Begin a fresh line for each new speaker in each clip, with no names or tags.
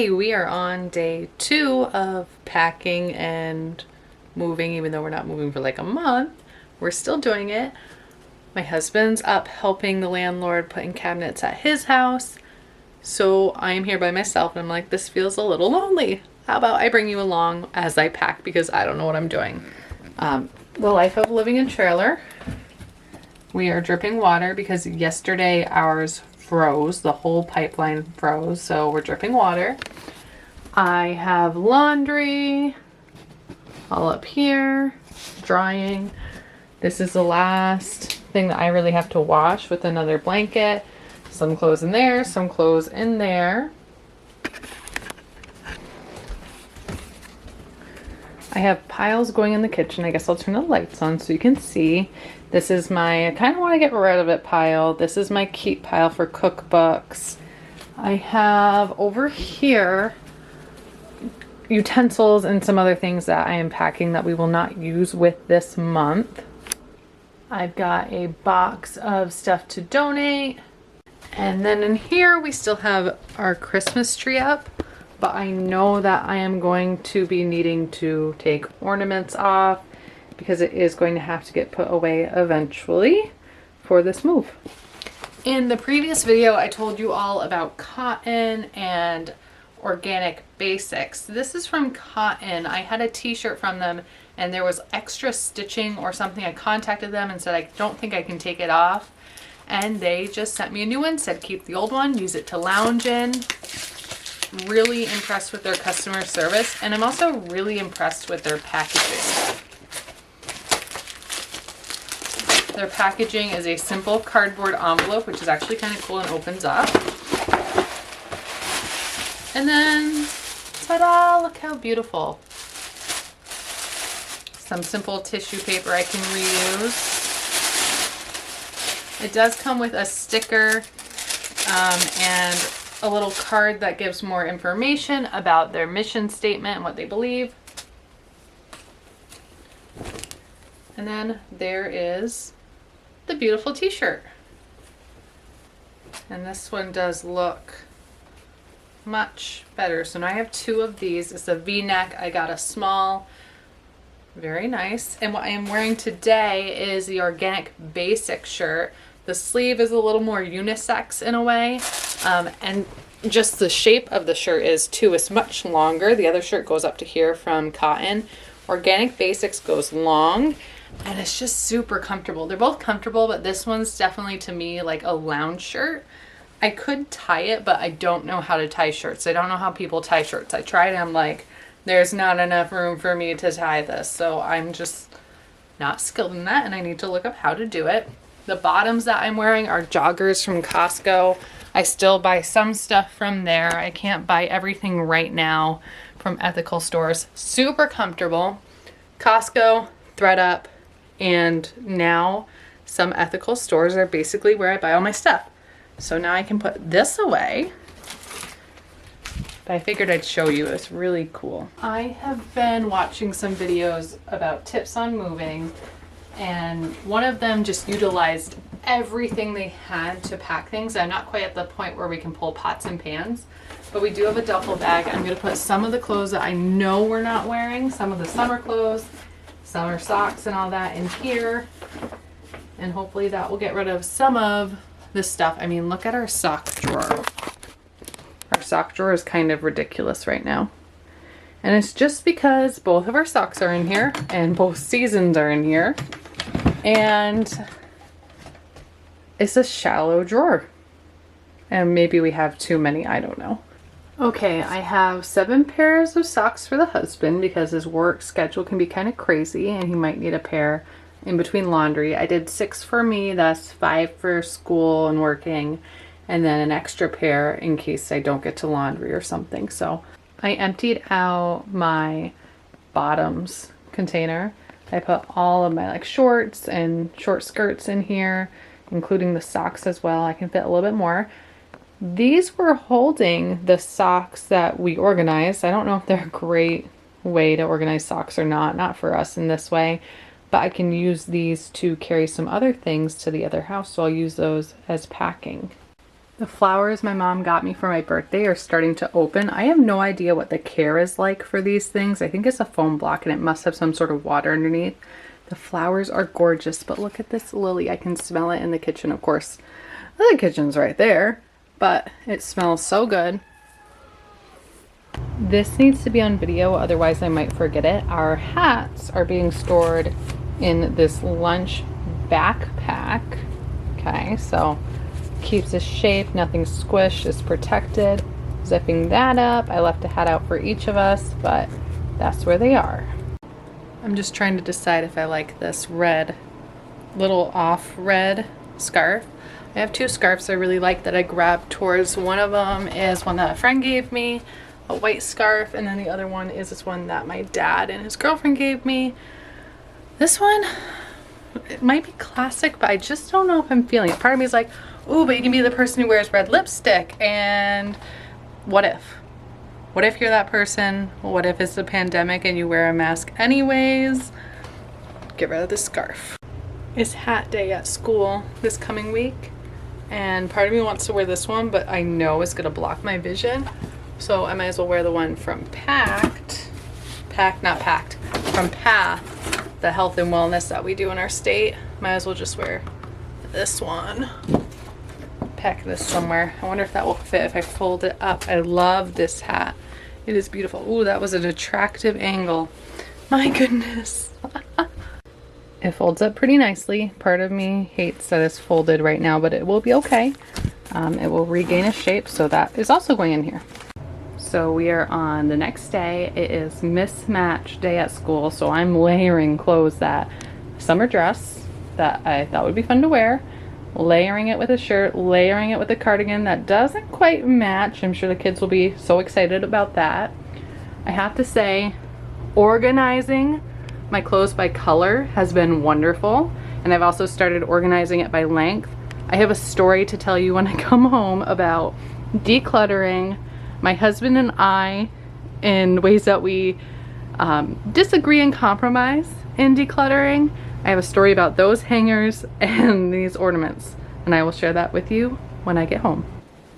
Hey, we are on day 2 of packing and moving, even though we're not moving for like a month. We're still doing it. My husband's up helping the landlord putting cabinets at his house. So I am here by myself and I'm like, this feels a little lonely. How about I bring you along as I pack because I don't know what I'm doing. The life of living in trailer. We are dripping water because yesterday ours froze. The whole pipeline froze, so we're dripping water. I have laundry all up here, drying. This is the last thing that I really have to wash with another blanket. Some clothes in there, some clothes in there. I have piles going in the kitchen. I guess I'll turn the lights on so you can see. This is my, I kind of want to get rid of it pile. This is my keep pile for cookbooks. I have over here utensils and some other things that I am packing that we will not use with this month. I've got a box of stuff to donate. And then in here we still have our Christmas tree up. But I know that I am going to be needing to take ornaments off because it is going to have to get put away eventually for this move. In the previous video, I told you all about cotton and organic basics. This is from Cotton. I had a t-shirt from them and there was extra stitching or something. I contacted them and said, I don't think I can take it off. And they just sent me a new one, said keep the old one, use it to lounge in. Really impressed with their customer service, and I'm also really impressed with their packaging. Their packaging is a simple cardboard envelope, which is actually kind of cool and opens up. And then, ta-da, look how beautiful. Some simple tissue paper I can reuse. It does come with a sticker and a little card that gives more information about their mission statement and what they believe. And then there is the beautiful t-shirt. And this one does look much better. So now I have 2 of these. It's a V-neck. I got a small. Very nice. And what I am wearing today is the Organic Basic shirt. The sleeve is a little more unisex in a way. And just the shape of the shirt is too. It's much longer. The other shirt goes up to here from Cotton. Organic Basics goes long and it's just super comfortable. They're both comfortable, but this one's definitely to me like a lounge shirt. I could tie it, but I don't know how to tie shirts. I don't know how people tie shirts. I tried and I'm like, there's not enough room for me to tie this. So I'm just not skilled in that and I need to look up how to do it. The bottoms that I'm wearing are joggers from Costco. I still buy some stuff from there. I can't buy everything right now from ethical stores. Super comfortable. Costco, ThredUp, and now some ethical stores are basically where I buy all my stuff. So now I can put this away. But I figured I'd show you. It's really cool. I have been watching some videos about tips on moving, and one of them just utilized everything they had to pack things. I'm not quite at the point where we can pull pots and pans, but we do have a duffel bag. I'm going to put some of the clothes that I know we're not wearing, some of the summer clothes, summer socks and all that in here, and hopefully that will get rid of some of this stuff. I mean, look at our sock drawer. Our sock drawer is kind of ridiculous right now. And it's just because both of our socks are in here and both seasons are in here. And it's a shallow drawer. And maybe we have too many, I don't know. Okay, I have 7 pairs of socks for the husband because his work schedule can be kind of crazy and he might need a pair in between laundry. I did 6 for me, that's 5 for school and working, and then an extra pair in case I don't get to laundry or something. So I emptied out my bottoms container. I put all of my like shorts and short skirts in here, including the socks as well. I can fit a little bit more. These were holding the socks that we organized. I don't know if they're a great way to organize socks or not for us in this way, but I can use these to carry some other things to the other house, so I'll use those as packing. The flowers my mom got me for my birthday are starting to open. I have no idea what the care is like for these things. I think it's a foam block and it must have some sort of water underneath. The flowers are gorgeous, but look at this lily. I can smell it in the kitchen, of course. The kitchen's right there, but it smells so good. This needs to be on video, otherwise I might forget it. Our hats are being stored in this lunch backpack. Okay, so keeps its shape, nothing's squished, is protected. Zipping that up. I left a hat out for each of us, but that's where they are. I'm just trying to decide if I like this red, little off red scarf. I have two scarves I really like that I grabbed towards. One of them is one that a friend gave me, a white scarf, and then the other one is this one that my dad and his girlfriend gave me. This one, it might be classic, but I just don't know if I'm feeling it. Part of me is like, ooh, but you can be the person who wears red lipstick, and what if? What if you're that person? What if it's a pandemic and you wear a mask anyways? Get rid of the scarf. It's hat day at school this coming week, and part of me wants to wear this one, but I know it's gonna block my vision. So I might as well wear the one from from Path, the health and wellness that we do in our state. Might as well just wear this one. Pack this somewhere. I wonder if that will fit if I fold it up. I love this hat. It is beautiful. Ooh, that was an attractive angle. My goodness. It folds up pretty nicely. Part of me hates that it's folded right now, but it will be okay. It will regain its shape, so that is also going in here. So we are on the next day. It is mismatch day at school, so I'm layering clothes that summer dress that I thought would be fun to wear, layering it with a shirt, layering it with a cardigan that doesn't quite match. I'm sure the kids will be so excited about that. I have to say, organizing my clothes by color has been wonderful, and I've also started organizing it by length. I have a story to tell you when I come home about decluttering my husband and I in ways that we disagree and compromise in decluttering. I have a story about those hangers and these ornaments, and I will share that with you when I get home.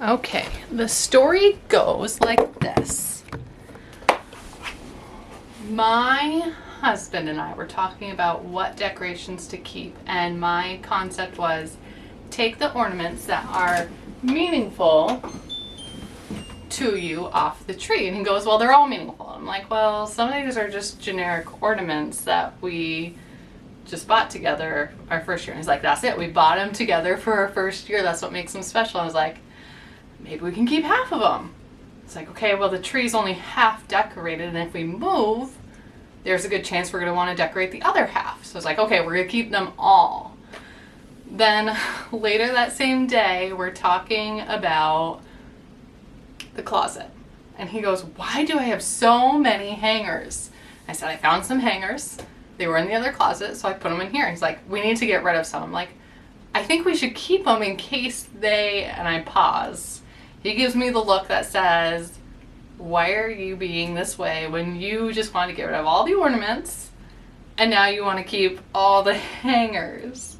Okay, the story goes like this. My husband and I were talking about what decorations to keep, and my concept was take the ornaments that are meaningful to you off the tree. And he goes, well, they're all meaningful. I'm like, well, some of these are just generic ornaments that we just bought together our first year. And he's like, that's it, we bought them together for our first year, that's what makes them special. I was like, maybe we can keep half of them. It's like, okay, well, the tree's only half decorated, and if we move, there's a good chance we're going to want to decorate the other half. So it's like, okay, we're going to keep them all. Then later that same day, we're talking about the closet. And he goes, why do I have so many hangers? I said, I found some hangers. They were in the other closet, so I put them in here. He's like, we need to get rid of some. I'm like, I think we should keep them in case they, and I pause. He gives me the look that says, why are you being this way when you just want to get rid of all the ornaments and now you want to keep all the hangers?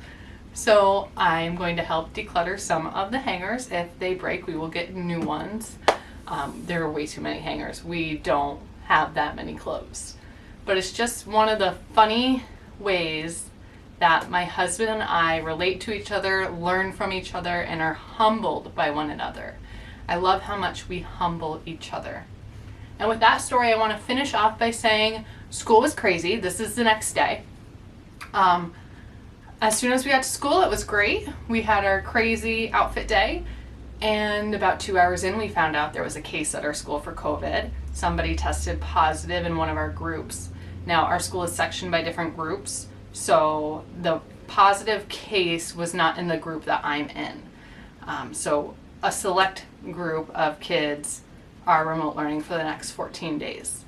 So I'm going to help declutter some of the hangers. If they break, we will get new ones. There are way too many hangers. We don't have that many clothes. But it's just one of the funny ways that my husband and I relate to each other, learn from each other, and are humbled by one another. I love how much we humble each other. And with that story, I want to finish off by saying school was crazy. This is the next day. As soon as we got to school, it was great. We had our crazy outfit day. And about 2 hours in, we found out there was a case at our school for COVID. Somebody tested positive in one of our groups. Now, our school is sectioned by different groups, so the positive case was not in the group that I'm in. So a select group of kids are remote learning for the next 14 days.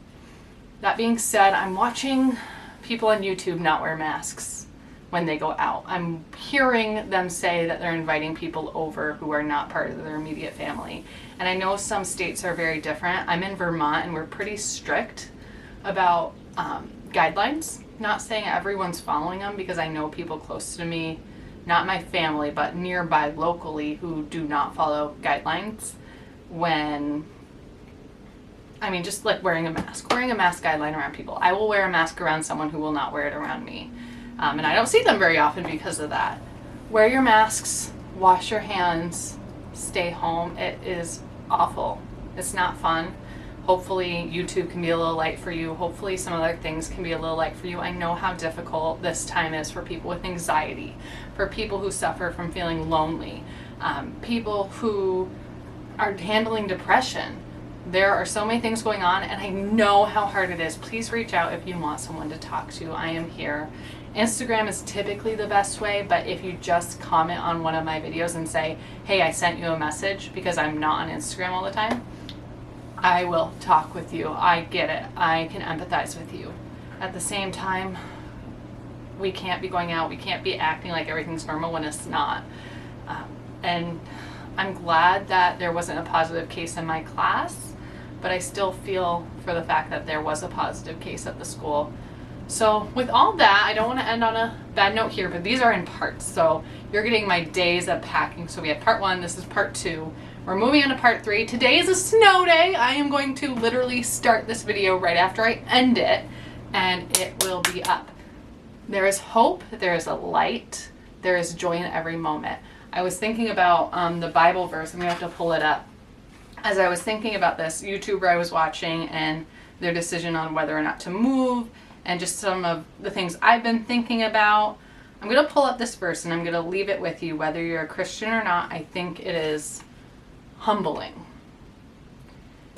That being said, I'm watching people on YouTube not wear masks when they go out. I'm hearing them say that they're inviting people over who are not part of their immediate family. And I know some states are very different. I'm in Vermont and we're pretty strict about guidelines. Not saying everyone's following them, because I know people close to me not my family, but nearby locally, who do not follow guidelines when, I mean, just like wearing a mask guideline around people. I will wear a mask around someone who will not wear it around me. And I don't see them very often because of that. Wear your masks, wash your hands, stay home. It is awful. It's not fun. Hopefully YouTube can be a little light for you. Hopefully some other things can be a little light for you. I know how difficult this time is for people with anxiety, for people who suffer from feeling lonely, people who are handling depression. There are so many things going on, and I know how hard it is. Please reach out if you want someone to talk to. I am here. Instagram is typically the best way, but if you just comment on one of my videos and say, hey, I sent you a message, because I'm not on Instagram all the time, I will talk with you. I get it. I can empathize with you. At the same time, we can't be going out. We can't be acting like everything's normal when it's not. And I'm glad that there wasn't a positive case in my class, but I still feel for the fact that there was a positive case at the school. So with all that, I don't want to end on a bad note here, but these are in parts. So you're getting my days of packing. So we had part 1, this is part 2. We're moving on to part 3. Today is a snow day. I am going to literally start this video right after I end it, and it will be up. There is hope, there is a light, there is joy in every moment. I was thinking about the Bible verse. I'm going to have to pull it up. As I was thinking about this YouTuber I was watching and their decision on whether or not to move, and just some of the things I've been thinking about, I'm going to pull up this verse and I'm going to leave it with you. Whether you're a Christian or not, I think it is humbling.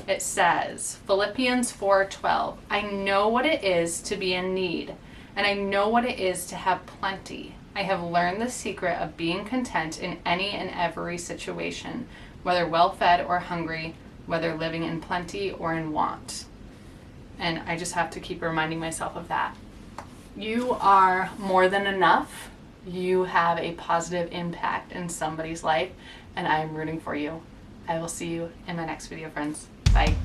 It says, Philippians 4:12, I know what it is to be in need, and I know what it is to have plenty. I have learned the secret of being content in any and every situation, whether well-fed or hungry, whether living in plenty or in want. And I just have to keep reminding myself of that. You are more than enough. You have a positive impact in somebody's life, and I am rooting for you. I will see you in my next video, friends. Bye.